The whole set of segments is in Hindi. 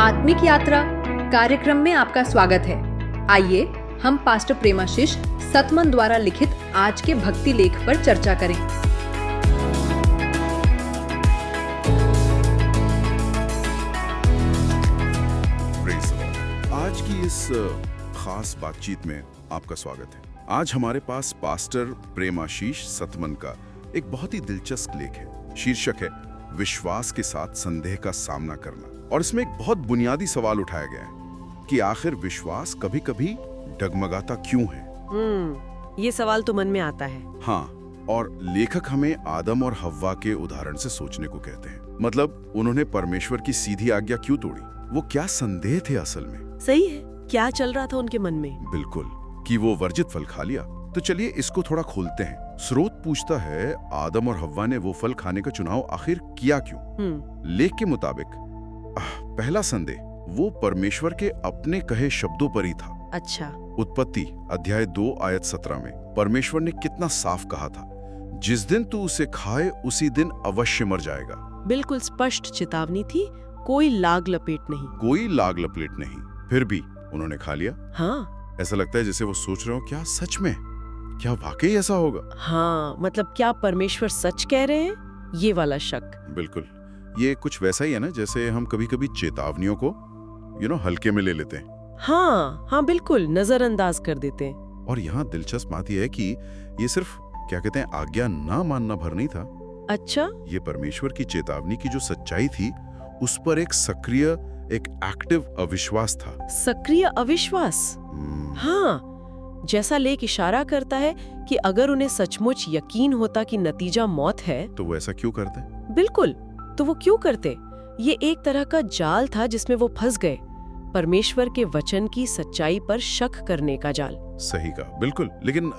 आत्मिक यात्रा कार्यक्रम में आपका स्वागत है। आइए हम पास्टर प्रेमाशीष सतमन द्वारा लिखित आज के भक्ति लेख पर चर्चा करें। आज की इस खास बातचीत में आपका स्वागत है। आज हमारे पास पास्टर प्रेमाशीष सतमन का एक बहुत ही दिलचस्प लेख है। शीर्षक है विश्वास के साथ संदेह का सामना करना, और इसमें एक बहुत बुनियादी सवाल उठाया गया है कि आखिर विश्वास कभी-कभी डगमगाता क्यों है। ये सवाल तो मन में आता है। हाँ, और लेखक हमें आदम और हव्वा के उदाहरण से सोचने को कहते हैं। मतलब उन्होंने परमेश्वर की सीधी आज्ञा क्यों तोड़ी? वो क्या संदेह थे असल में? सही है, क्या चल रहा था उनके मन में? बिल्कुल, कि वो वर्जित फल खा लिया। तो चलिए इसको थोड़ा खोलते हैं। स्रोत पूछता है आदम और हव्वा ने वो फल खाने का चुनाव आखिर किया क्यों? लेख के मुताबिक पहला संदेह वो परमेश्वर के अपने कहे शब्दों पर ही था। अच्छा। उत्पत्ति अध्याय 2 आयत 17 में परमेश्वर ने कितना साफ कहा था, जिस दिन तू उसे खाए उसी दिन अवश्य मर जाएगा। बिल्कुल स्पष्ट चेतावनी थी, कोई लाग लपेट नहीं। कोई लाग लपेट नहीं। फिर भी उन्होंने खा लिया। हाँ, ऐसा लगता है जैसे वो सोच रहे हो, क्या सच में, क्या वाकई ऐसा होगा? हाँ, मतलब क्या परमेश्वर सच कह रहे हैं? ये वाला शक। बिल्कुल, ये कुछ वैसा ही है ना जैसे हम कभी-कभी चेतावनियों को हल्के में ले लेते हैं। हाँ, बिल्कुल नजरअंदाज कर देते हैं। और यहाँ दिलचस्प बात यह है कि ये सिर्फ क्या कहते हैं आज्ञा ना मानना भर नहीं था। अच्छा। ये परमेश्वर की चेतावनी की जो सच्चाई थी उस पर एक सक्रिय, एक एक्टिव अविश्वास था। सक्रिय अविश्वास। हाँ, जैसा लेख इशारा करता है कि अगर उन्हें सचमुच यकीन होता कि नतीजा मौत है तो वो ऐसा क्यों करते? बिल्कुल, तो वो क्यों करते? ये एक तरह का जाल था जिसमें वो फंस गए, परमेश्वर के वचन की सच्चाई पर शक करने का जाल। सही कहा, बिल्कुल। लेकिन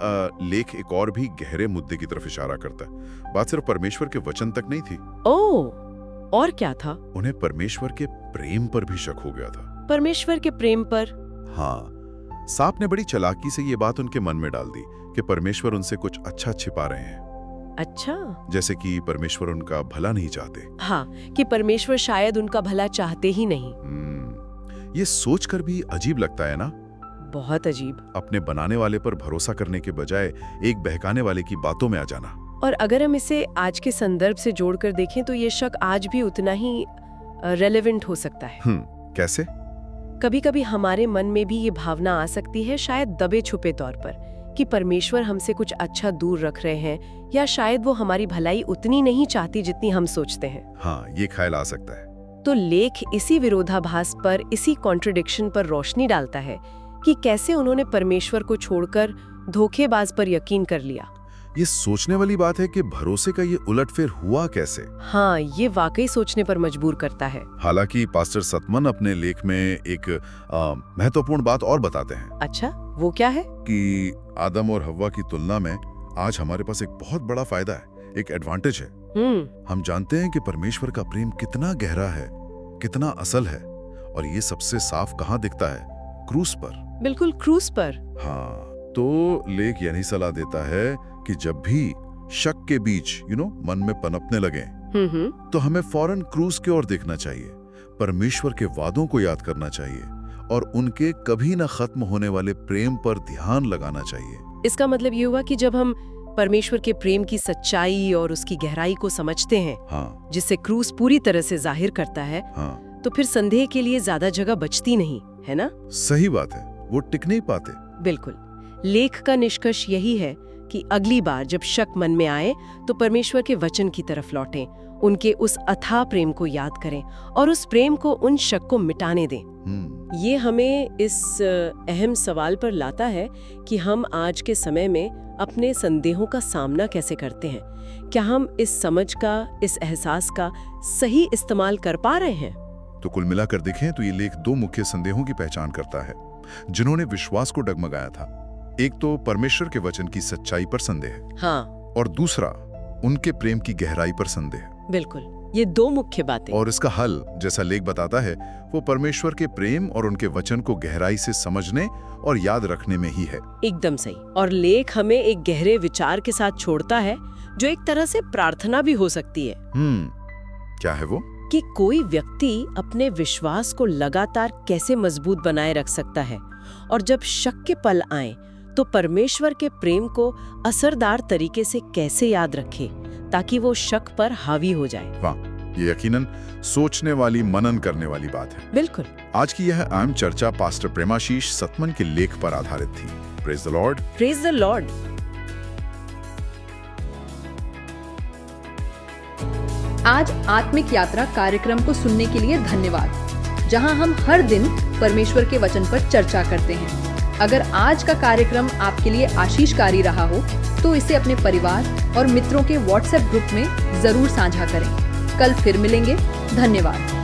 लेख एक और भी गहरे मुद्दे की तरफ इशारा करता है। बात सिर्फ परमेश्वर के वचन तक नहीं थी। ओह, और क्या था? उन्हें परमेश्वर के प्रेम पर भी शक हो गया था। परमेश्वर के प्रेम पर? हाँ, सांप ने बड़ी चालाकी से ये बात उनके मन में डाल दी कि परमेश्वर उनसे कुछ अच्छा छिपा रहे हैं। अच्छा। जैसे कि परमेश्वर उनका भला नहीं चाहते। हाँ, कि परमेश्वर शायद उनका भला चाहते ही नहीं। ये सोचकर भी अजीब लगता है ना? बहुत अजीब। अपने बनाने वाले पर भरोसा करने के बजाय एक बहकाने वाले की बातों में आ जाना। और अगर हम इसे आज के संदर्भ से जोड़कर देखें तो ये शक आज भी उतना ही रेलेवेंट हो सकता है। कैसे? कभी कभी हमारे मन में भी ये भावना आ सकती है, शायद दबे छुपे तौर पर, कि परमेश्वर हमसे कुछ अच्छा दूर रख रहे हैं, या शायद वो हमारी भलाई उतनी नहीं चाहती जितनी हम सोचते हैं। हाँ, ये ख्याल आ सकता है। तो लेख इसी विरोधाभास पर, इसी कॉन्ट्रडिक्शन पर रोशनी डालता है कि कैसे उन्होंने परमेश्वर को छोड़कर धोखेबाज पर यकीन कर लिया। ये सोचने वाली बात है कि भरोसे का ये उलटफेर हुआ कैसे। हाँ, ये वाकई सोचने पर मजबूर करता है। हालांकि पास्टर सतमन अपने लेख में एक महत्वपूर्ण बात और बताते हैं। अच्छा, वो क्या है? कि आदम और हव्वा की तुलना में आज हमारे पास एक बहुत बड़ा फायदा है, एक एडवांटेज है। हम जानते हैं कि परमेश्वर का प्रेम कितना गहरा है, कितना असल है, और ये सबसे साफ कहाँ दिखता है? क्रूस पर। बिल्कुल, क्रूस पर। हाँ, तो लेख यही सलाह देता है कि जब भी शक के बीच मन में पनपने लगे तो हमें फौरन क्रूस की ओर देखना चाहिए, परमेश्वर के वादों को याद करना चाहिए और उनके कभी न खत्म होने वाले प्रेम पर ध्यान लगाना चाहिए। इसका मतलब ये हुआ कि जब हम परमेश्वर के प्रेम की सच्चाई और उसकी गहराई को समझते हैं, हाँ, जिससे क्रूस पूरी तरह से जाहिर करता है, हाँ, तो फिर संदेह के लिए ज्यादा जगह बचती नहीं है ना? सही बात है, वो टिक नहीं पाते। बिल्कुल। लेख का निष्कर्ष यही है कि अगली बार जब शक मन में आए तो परमेश्वर के वचन की तरफ लौटें, उनके उस अथाह प्रेम को याद करें और उस प्रेम को उन शक को मिटाने दें। ये हमें इस अहम सवाल पर लाता है कि हम आज के समय में अपने संदेहों का सामना कैसे करते हैं। क्या हम इस समझ का, इस एहसास का सही इस्तेमाल कर पा रहे हैं? तो कुल मिलाकर देखें तो ये लेख 2 मुख्य संदेहों की पहचान करता है जिन्होंने विश्वास को डगमगाया था। एक तो परमेश्वर के वचन की सच्चाई पर संदेह, हाँ, और दूसरा उनके प्रेम की गहराई पर संदेह। बिल्कुल, ये 2 मुख्य बातें। और इसका हल, जैसा लेख बताता है, वो परमेश्वर के प्रेम और उनके वचन को गहराई से समझने और याद रखने में ही है। एकदम सही। और लेख हमें एक गहरे विचार के साथ छोड़ता है जो एक तरह से प्रार्थना भी हो सकती है। क्या है वो? कि कोई व्यक्ति अपने विश्वास को लगातार कैसे मजबूत बनाए रख सकता है, और जब शक के पल आए तो परमेश्वर के प्रेम को असरदार तरीके से कैसे याद रखे ताकि वो शक पर हावी हो जाए। वाह, ये यकीनन सोचने वाली, मनन करने वाली बात है। बिल्कुल। आज की यह अहम चर्चा पास्टर प्रेमाशीष सतमन के लेख पर आधारित थी। Praise the Lord. Praise the Lord. आज आत्मिक यात्रा कार्यक्रम को सुनने के लिए धन्यवाद, जहां हम हर दिन परमेश्वर के वचन पर चर्चा करते हैं। अगर आज का कार्यक्रम आपके लिए आशीषकारी रहा हो तो इसे अपने परिवार और मित्रों के व्हाट्सएप ग्रुप में जरूर साझा करें। कल फिर मिलेंगे। धन्यवाद।